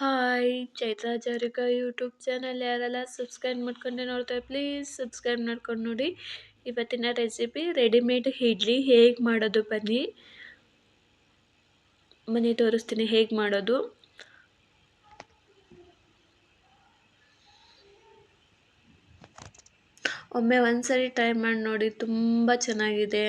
Hi Chaitra ಜಾರಿಕಾ YouTube channel ಯಾರೆಲ್ಲ subscribe ಮಾಡ್ಕೊಂಡೆ ನೋಡ್ತಾರೆ ಪ್ಲೀಸ್ ಸಬ್ಸ್ಕ್ರೈಬ್ ಮಾಡ್ಕೊಂಡು ನೋಡಿ. ಇವತ್ತಿನ ರೆಸಿಪಿ ರೆಡಿಮೇಡ್ ಇಡ್ಲಿ ಹೇಗೆ ಮಾಡೋದು ಬನ್ನಿ ಮನೆ ತೋರಿಸ್ತೀನಿ ಹೇಗೆ ಮಾಡೋದು. ಒಮ್ಮೆ ಒಂದ್ಸರಿ ಟ್ರೈ ಮಾಡಿ ನೋಡಿ, ತುಂಬ ಚೆನ್ನಾಗಿದೆ.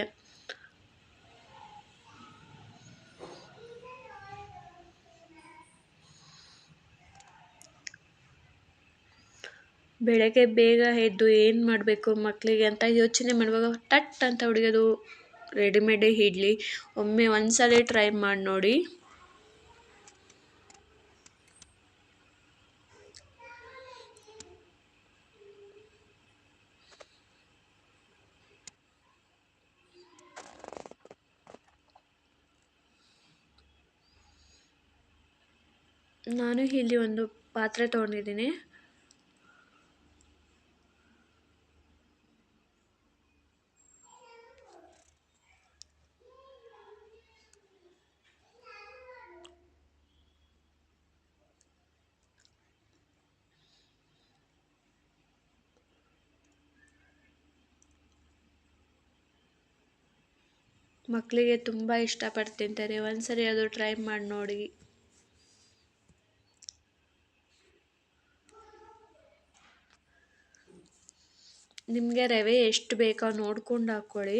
ಬೆಳಗ್ಗೆ ಬೇಗ ಎದ್ದು ಏನು ಮಾಡಬೇಕು ಮಕ್ಕಳಿಗೆ ಅಂತ ಯೋಚನೆ ಮಾಡುವಾಗ ಟಟ್ ಅಂತ ಹೊಡೆಯೋದು ರೆಡಿಮೇಡ್ ಇಡ್ಲಿ. ಒಮ್ಮೆ ಒಂದ್ಸಲ ಟ್ರೈ ಮಾಡಿ ನೋಡಿ. ನಾನು ಇಲ್ಲಿ ಒಂದು ಪಾತ್ರೆ ತೊಗೊಂಡಿದ್ದೀನಿ. ಮಕ್ಕಳಿಗೆ ತುಂಬ ಇಷ್ಟಪಟ್ಟು ತಿಂತಾರೆ, ಒಂದ್ಸರಿ ಅದು ಟ್ರೈ ಮಾಡಿ ನೋಡಿ. ನಿಮಗೆ ರವೆ ಎಷ್ಟು ಬೇಕೋ ನೋಡ್ಕೊಂಡು ಹಾಕ್ಕೊಳ್ಳಿ.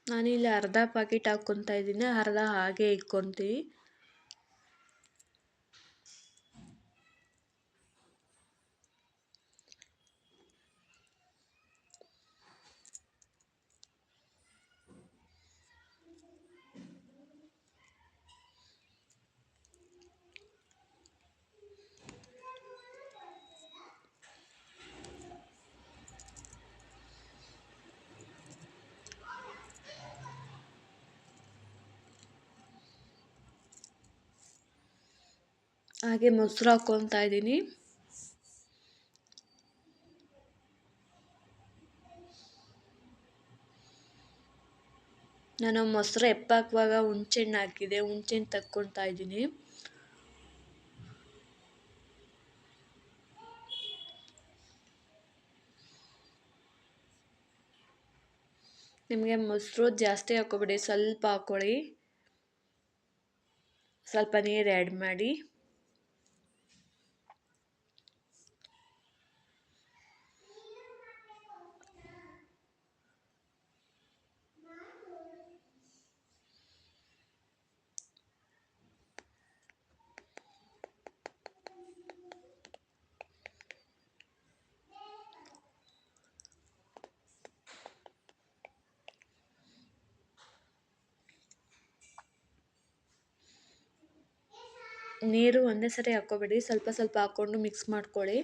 ನಾನಿಲ್ಲಿ ಅರ್ಧ ಪ್ಯಾಕೆಟ್ ಹಾಕ್ಕೊತಾ ಇದ್ದೀನಿ, ಅರ್ಧ ಹಾಗೆ ಇಟ್ಕೊತೀವಿ. ಹಾಗೆ ಮೊಸರು ಹಾಕ್ಕೊತಾ ಇದ್ದೀನಿ. ನಾನು ಮೊಸರು ಎಪ್ಪಾಕುವಾಗ ಹುಣಸೆಹಣ್ಣು ಹಾಕಿದೆ, ಹುಣಸೆಹಣ್ಣು ತಕ್ಕೊತಾ ಇದ್ದೀನಿ. ನಿಮಗೆ ಮೊಸರು ಜಾಸ್ತಿ ಹಾಕೋಬೇಡಿ, ಸ್ವಲ್ಪ ಹಾಕ್ಕೊಳ್ಳಿ. ಸ್ವಲ್ಪ ನೀರು ಆ್ಯಡ್ ಮಾಡಿ. ನೀರು ಒಂದೇ ಸರಿ ಹಾಕ್ಕೋಬೇಡಿ, ಸ್ವಲ್ಪ ಸ್ವಲ್ಪ ಹಾಕ್ಕೊಂಡು ಮಿಕ್ಸ್ ಮಾಡ್ಕೊಳ್ಳಿ.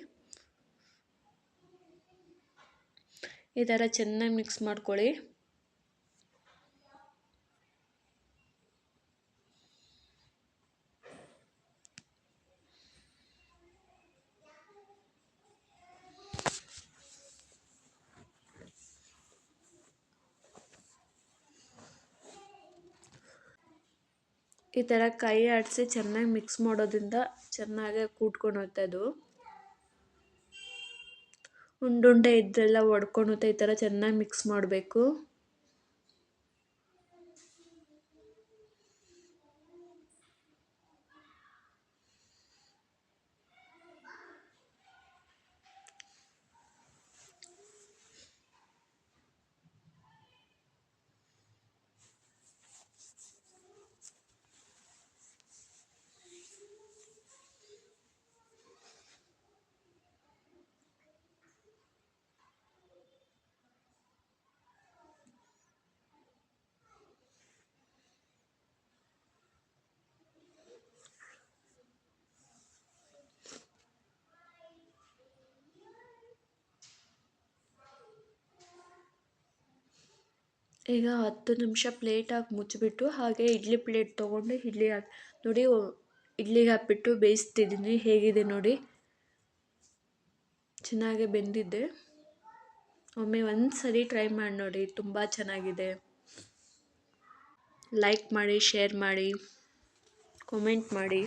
ಈ ಥರ ಚೆನ್ನಾಗಿ ಮಿಕ್ಸ್ ಮಾಡ್ಕೊಳ್ಳಿ. ಈ ಥರ ಕೈ ಆಡಿಸಿ ಚೆನ್ನಾಗಿ ಮಿಕ್ಸ್ ಮಾಡೋದ್ರಿಂದ ಚೆನ್ನಾಗಿ ಕೂಟ್ಕೊಂಡು ಹೋಗ್ತದು. ಉಂಡುಂಡೆ ಇದ್ದೆಲ್ಲ ಒಡ್ಕೊಂಡು ಹೋಗ್ತಾ ಈ ಥರ ಚೆನ್ನಾಗಿ ಮಿಕ್ಸ್ ಮಾಡಬೇಕು. ಈಗ 10 ನಿಮಿಷ ಪ್ಲೇಟ್ ಹಾಕಿ ಮುಚ್ಚಿಬಿಟ್ಟು ಹಾಗೆ ಇಡ್ಲಿ ಪ್ಲೇಟ್ ತೊಗೊಂಡು ಇಡ್ಲಿ ಹಾಕಿ ನೋಡಿ, ಇಡ್ಲಿಗೆ ಹಾಕ್ಬಿಟ್ಟು ಬೇಯಿಸ್ತಿದ್ದೀನಿ. ಹೇಗಿದೆ ನೋಡಿ, ಚೆನ್ನಾಗಿ ಬೆಂದಿದ್ದೆ. ಒಮ್ಮೆ ಒಂದು ಸರಿ ಟ್ರೈ ಮಾಡಿ ನೋಡಿ, ತುಂಬ ಚೆನ್ನಾಗಿದೆ. ಲೈಕ್ ಮಾಡಿ, ಶೇರ್ ಮಾಡಿ, ಕಾಮೆಂಟ್ ಮಾಡಿ.